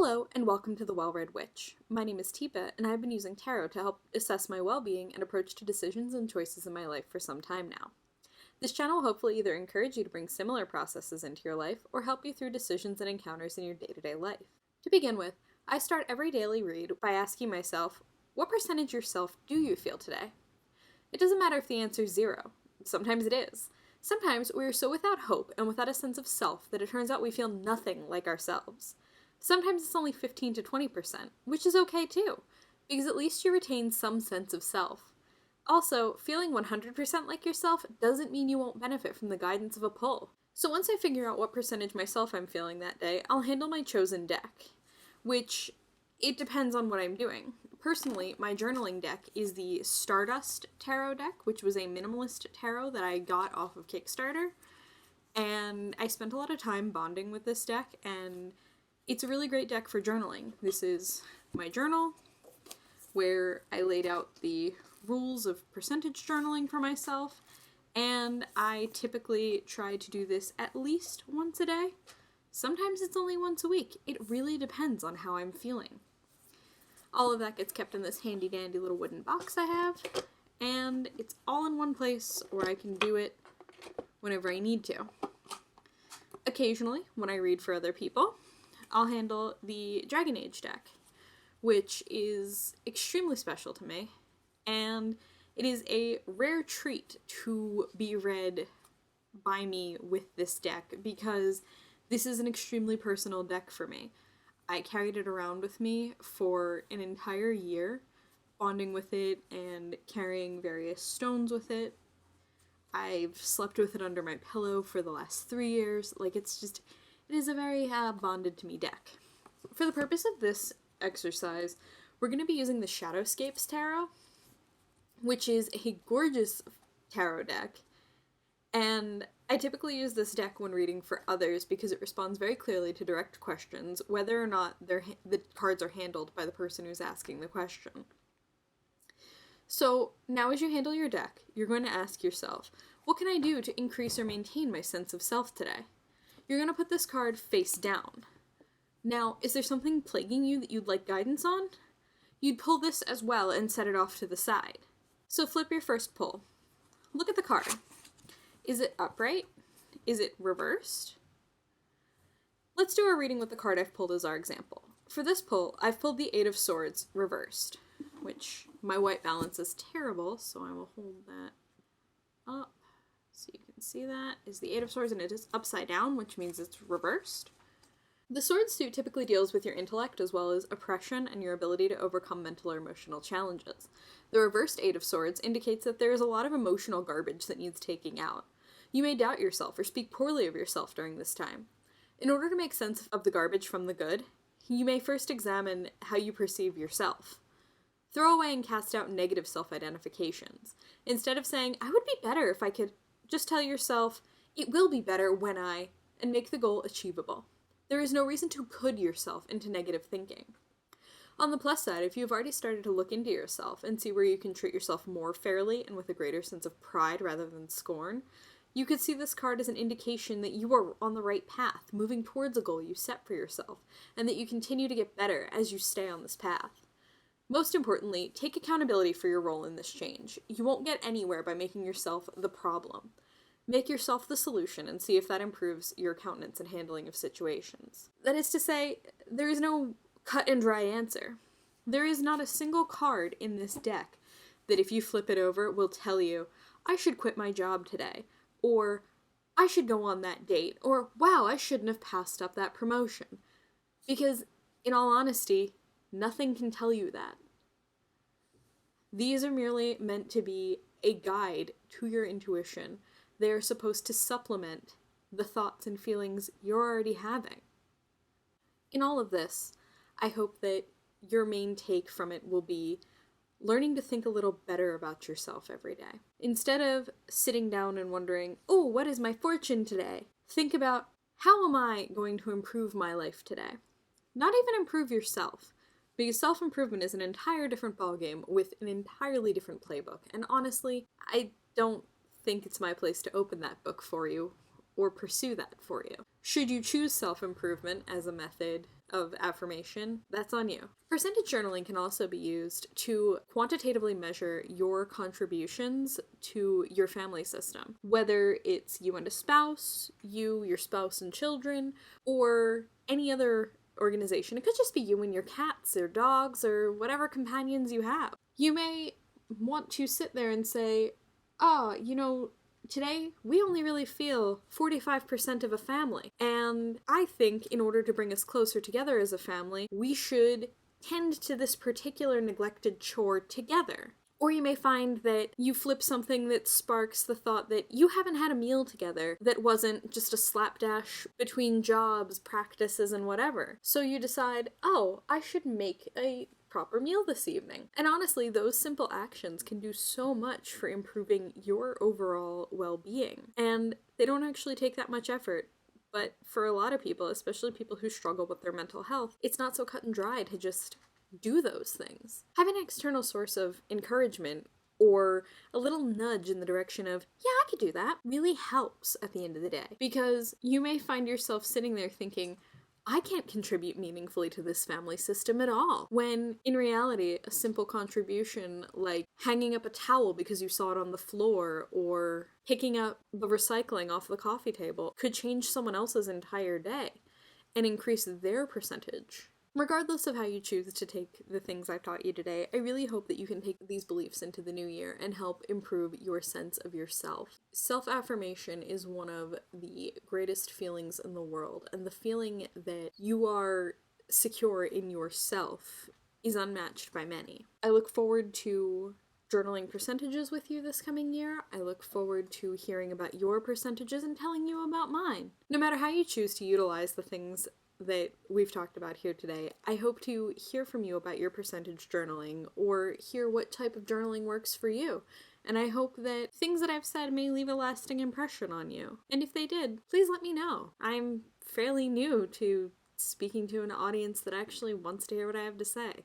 Hello, and welcome to The Well-Read Witch. My name is Tipa, and I've been using tarot to help assess my well-being and approach to decisions and choices in my life for some time now. This channel will hopefully either encourage you to bring similar processes into your life, or help you through decisions and encounters in your day-to-day life. To begin with, I start every daily read by asking myself, what percentage yourself do you feel today? It doesn't matter if the answer is 0. Sometimes it is. Sometimes we are so without hope and without a sense of self that it turns out we feel nothing like ourselves. Sometimes it's only 15 to 20%, which is okay too, because at least you retain some sense of self. Also, feeling 100% like yourself doesn't mean you won't benefit from the guidance of a pull. So once I figure out what percentage myself I'm feeling that day, I'll handle my chosen deck, which it depends on what I'm doing. Personally, my journaling deck is the Stardust Tarot deck, which was a minimalist tarot that I got off of Kickstarter, and I spent a lot of time bonding with this deck, and it's a really great deck for journaling. This is my journal, where I laid out the rules of percentage journaling for myself, and I typically try to do this at least once a day. Sometimes it's only once a week. It really depends on how I'm feeling. All of that gets kept in this handy dandy little wooden box I have, and it's all in one place where I can do it whenever I need to. Occasionally, when I read for other people, I'll handle the Dragon Age deck, which is extremely special to me, and it is a rare treat to be read by me with this deck, because this is an extremely personal deck for me. I carried it around with me for an entire year, bonding with it and carrying various stones with it. I've slept with it under my pillow for the last 3 years. It is a very bonded to me deck. For the purpose of this exercise, we're going to be using the Shadowscapes Tarot, which is a gorgeous tarot deck, and I typically use this deck when reading for others because it responds very clearly to direct questions, whether or not the cards are handled by the person who's asking the question. So now as you handle your deck, you're going to ask yourself, what can I do to increase or maintain my sense of self today? You're going to put this card face down. Now, is there something plaguing you that you'd like guidance on? You'd pull this as well and set it off to the side. So flip your first pull. Look at the card. Is it upright? Is it reversed? Let's do a reading with the card I've pulled as our example. For this pull, I've pulled the 8 of Swords reversed, which my white balance is terrible, so I will hold that up so you can see that is the 8 of Swords, and it is upside down, which means it's reversed. The Sword suit typically deals with your intellect as well as oppression and your ability to overcome mental or emotional challenges. The reversed 8 of Swords indicates that there is a lot of emotional garbage that needs taking out. You may doubt yourself or speak poorly of yourself during this time. In order to make sense of the garbage from the good, you may first examine how you perceive yourself. Throw away and cast out negative self-identifications. Instead of saying, I would be better if I could, just tell yourself, it will be better when I, and make the goal achievable. There is no reason to could yourself into negative thinking. On the plus side, if you've already started to look into yourself and see where you can treat yourself more fairly and with a greater sense of pride rather than scorn, you could see this card as an indication that you are on the right path, moving towards a goal you set for yourself, and that you continue to get better as you stay on this path. Most importantly, take accountability for your role in this change. You won't get anywhere by making yourself the problem. Make yourself the solution and see if that improves your countenance and handling of situations. That is to say, there is no cut and dry answer. There is not a single card in this deck that if you flip it over will tell you, I should quit my job today, or I should go on that date, or wow, I shouldn't have passed up that promotion. Because, in all honesty, nothing can tell you that. These are merely meant to be a guide to your intuition. They are supposed to supplement the thoughts and feelings you're already having. In all of this, I hope that your main take from it will be learning to think a little better about yourself every day. Instead of sitting down and wondering, oh, what is my fortune today? Think about, how am I going to improve my life today? Not even improve yourself, because self-improvement is an entire different ballgame with an entirely different playbook, and honestly, I don't think it's my place to open that book for you or pursue that for you. Should you choose self-improvement as a method of affirmation, that's on you. Percentage journaling can also be used to quantitatively measure your contributions to your family system, whether it's you and a spouse, you, your spouse and children, or any other organization. It could just be you and your cats or dogs or whatever companions you have. You may want to sit there and say, oh, today we only really feel 45% of a family. And I think in order to bring us closer together as a family, we should tend to this particular neglected chore together. Or you may find that you flip something that sparks the thought that you haven't had a meal together that wasn't just a slapdash between jobs, practices, and whatever. So you decide, oh, I should make a proper meal this evening. And honestly, those simple actions can do so much for improving your overall well-being. And they don't actually take that much effort. But for a lot of people, especially people who struggle with their mental health, it's not so cut and dry to just do those things. Having an external source of encouragement or a little nudge in the direction of, yeah, I could do that, really helps at the end of the day. Because you may find yourself sitting there thinking, I can't contribute meaningfully to this family system at all. When in reality, a simple contribution like hanging up a towel because you saw it on the floor or picking up the recycling off the coffee table could change someone else's entire day and increase their percentage. Regardless of how you choose to take the things I've taught you today, I really hope that you can take these beliefs into the new year and help improve your sense of yourself. Self-affirmation is one of the greatest feelings in the world, and the feeling that you are secure in yourself is unmatched by many. I look forward to journaling percentages with you this coming year. I look forward to hearing about your percentages and telling you about mine. No matter how you choose to utilize the things that we've talked about here today, I hope to hear from you about your percentage journaling or hear what type of journaling works for you. And I hope that things that I've said may leave a lasting impression on you. And if they did, please let me know. I'm fairly new to speaking to an audience that actually wants to hear what I have to say.